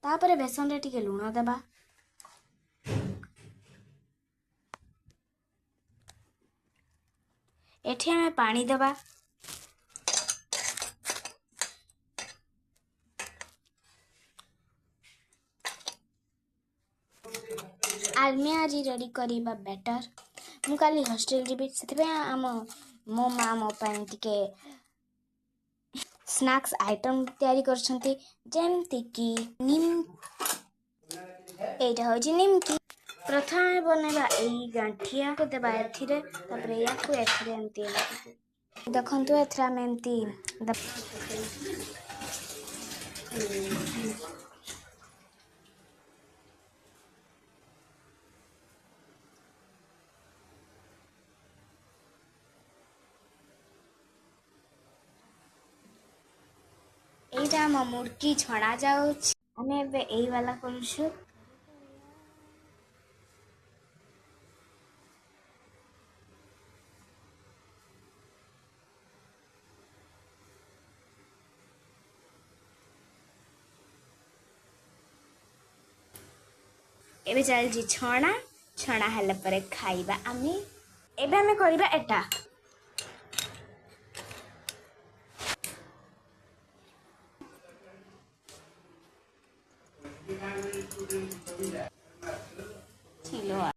तापर बेसन रे टिके लुण देबा। एठी हमें पानी देबा। आलमी आज रेडी करिबा बेटर। मु काली हॉस्टल जीबी से आम मो माँ मो पाई टिके स्नैक्स आइटम तैयारी करछंती जेमती कि एटा हो निमकी। प्रथम बनैबा एई गांठिया को देबा एथिरे तापरे या को एथिरे एमती देखंतु एथरा में एमती एटा म मुर्की छणा जाउछ। हमें एबे एई वाला करछु। एबे चलजी छणा छणा हल्ला परे खाइबा आमे। एबे हमें करिबा एटा